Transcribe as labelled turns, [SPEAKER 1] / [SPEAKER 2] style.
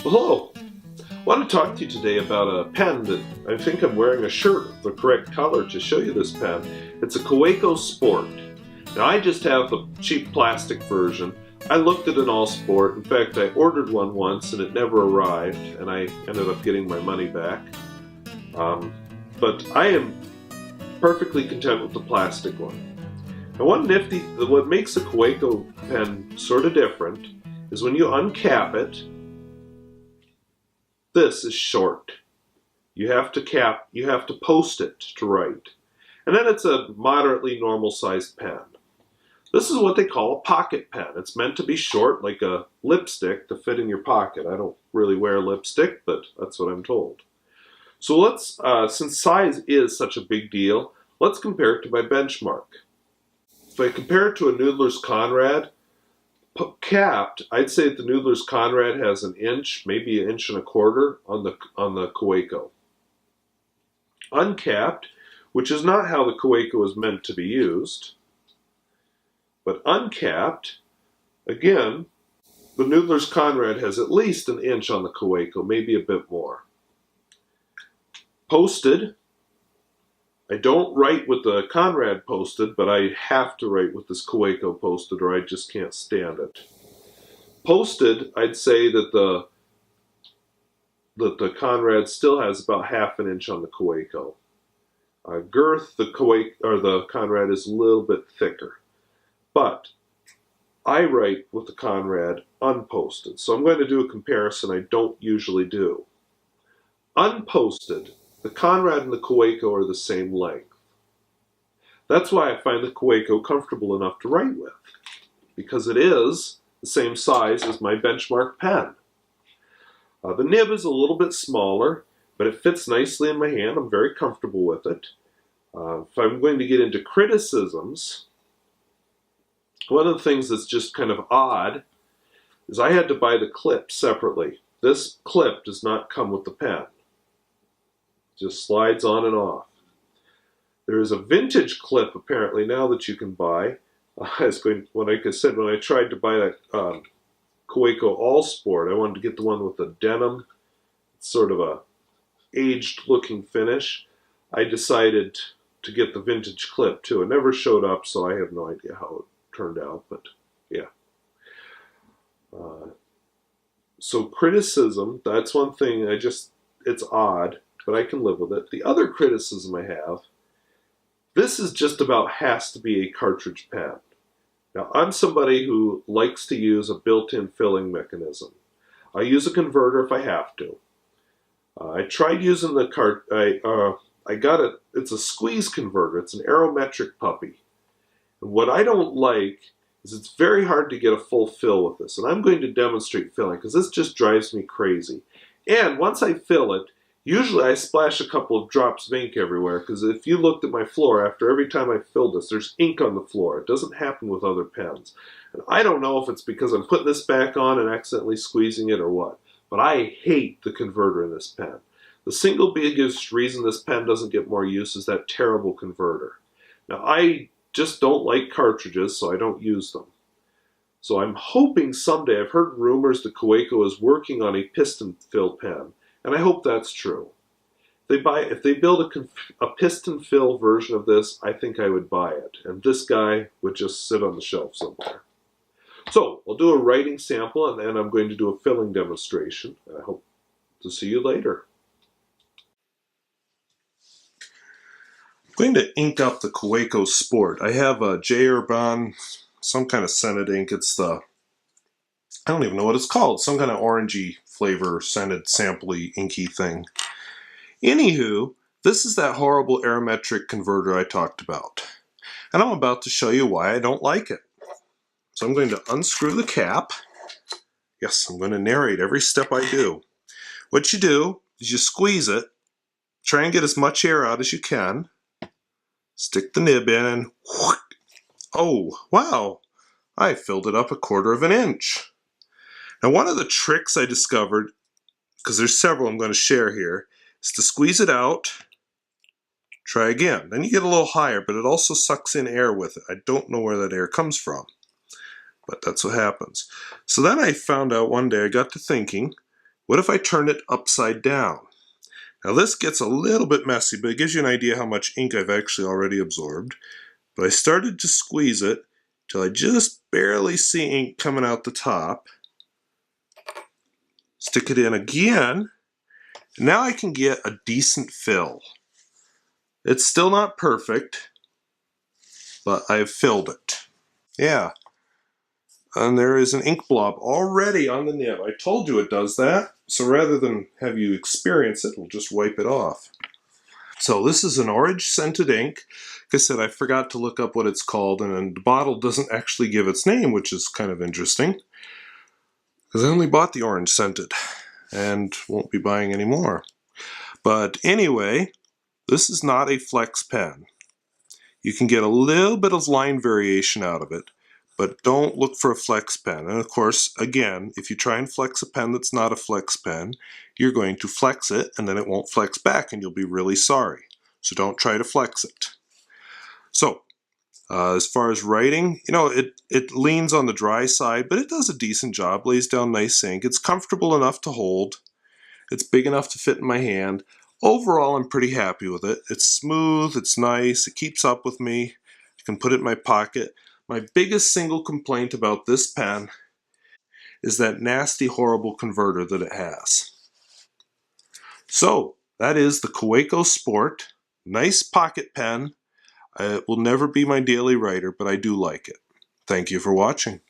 [SPEAKER 1] Hello. I want to talk to you today about a pen that I think I'm wearing a shirt of the correct color to show you this pen. It's a Kaweco Sport. Now I just have the cheap plastic version. I looked at an all sport. In fact, I ordered one once and it never arrived and I ended up getting my money back. But I am perfectly content with the plastic one. Now what makes a Kaweco pen sort of different is when you uncap it, this is short. You have to post it to write. And then it's a moderately normal sized pen. This is what they call a pocket pen. It's meant to be short, like a lipstick, to fit in your pocket. I don't really wear lipstick, but that's what I'm told. So since size is such a big deal, let's compare it to my benchmark. If I compare it to a Noodler's Conrad, capped, I'd say that the Noodler's Conrad has an inch, maybe an inch and a quarter on the Kaweco. Uncapped, which is not how the Kaweco is meant to be used, but uncapped, again, the Noodler's Conrad has at least an inch on the Kaweco, maybe a bit more. Posted, I don't write with the Conrad posted, but I have to write with this Kaweco posted or I just can't stand it. Posted, I'd say that the Conrad still has about half an inch on the Kaweco. Girth, the Conrad is a little bit thicker. But I write with the Conrad unposted, so I'm going to do a comparison I don't usually do. Unposted, the Conrad and the Kaweco are the same length. That's why I find the Kaweco comfortable enough to write with, because it is the same size as my benchmark pen. The nib is a little bit smaller, but it fits nicely in my hand. I'm very comfortable with it. If I'm going to get into criticisms, one of the things that's just kind of odd is I had to buy the clip separately. This clip does not come with the pen. Just slides on and off. There is a vintage clip apparently now that you can buy. Like I said, when I tried to buy that Kaweco All Sport, I wanted to get the one with the denim, sort of a aged looking finish. I decided to get the vintage clip too. It never showed up, so I have no idea how it turned out, but yeah. So criticism, that's one thing it's odd, but I can live with it. The other criticism I have, this is just about has to be a cartridge pen. Now, I'm somebody who likes to use a built-in filling mechanism. I use a converter if I have to. I tried using the it's a squeeze converter. It's an aerometric puppy. And what I don't like is it's very hard to get a full fill with this. And I'm going to demonstrate filling because this just drives me crazy. And once I fill it, usually I splash a couple of drops of ink everywhere because if you looked at my floor after every time I filled this, there's ink on the floor. It doesn't happen with other pens. And I don't know if it's because I'm putting this back on and accidentally squeezing it or what, but I hate the converter in this pen. The single biggest reason this pen doesn't get more use is that terrible converter. Now I just don't like cartridges, so I don't use them. So I'm hoping someday, I've heard rumors that Kaweco is working on a piston fill pen, and I hope that's true. If they build a piston fill version of this, I think I would buy it. And this guy would just sit on the shelf somewhere. So I'll do a writing sample and then I'm going to do a filling demonstration. I hope to see you later. I'm going to ink up the Kaweco Sport. I have a J. Urban, some kind of scented ink. It's I don't even know what it's called. Some kind of orangey flavor, scented, sampley, inky thing. Anywho, this is that horrible aerometric converter I talked about. And I'm about to show you why I don't like it. So I'm going to unscrew the cap. Yes, I'm going to narrate every step I do. What you do is you squeeze it, try and get as much air out as you can, stick the nib in, and whoosh. Oh, wow, I filled it up 1/4 of an inch. Now one of the tricks I discovered, because there's several I'm going to share here, is to squeeze it out, try again. Then you get a little higher, but it also sucks in air with it. I don't know where that air comes from, but that's what happens. So then I found out one day, I got to thinking, What if I turn it upside down? Now this gets a little bit messy, but it gives you an idea how much ink I've actually already absorbed. But I started to squeeze it till I just barely see ink coming out the top. Stick it in again. And now I can get a decent fill. It's still not perfect, but I've filled it. Yeah. And there is an ink blob already on the nib. I told you it does that. So rather than have you experience it, we'll just wipe it off. So this is an orange scented ink. Like I said, I forgot to look up what it's called, and the bottle doesn't actually give its name, which is kind of interesting. Because I only bought the orange scented and won't be buying any more. But anyway, this is not a flex pen. You can get a little bit of line variation out of it, but don't look for a flex pen. And of course, again, if you try and flex a pen that's not a flex pen, you're going to flex it and then it won't flex back and you'll be really sorry. So don't try to flex it. So, as far as writing, it leans on the dry side, but it does a decent job, lays down nice ink. It's comfortable enough to hold. It's big enough to fit in my hand. Overall, I'm pretty happy with it. It's smooth, it's nice, it keeps up with me. I can put it in my pocket. My biggest single complaint about this pen is that nasty, horrible converter that it has. So, that is the Kaweco Sport. Nice pocket pen. It will never be my daily writer, but I do like it. Thank you for watching.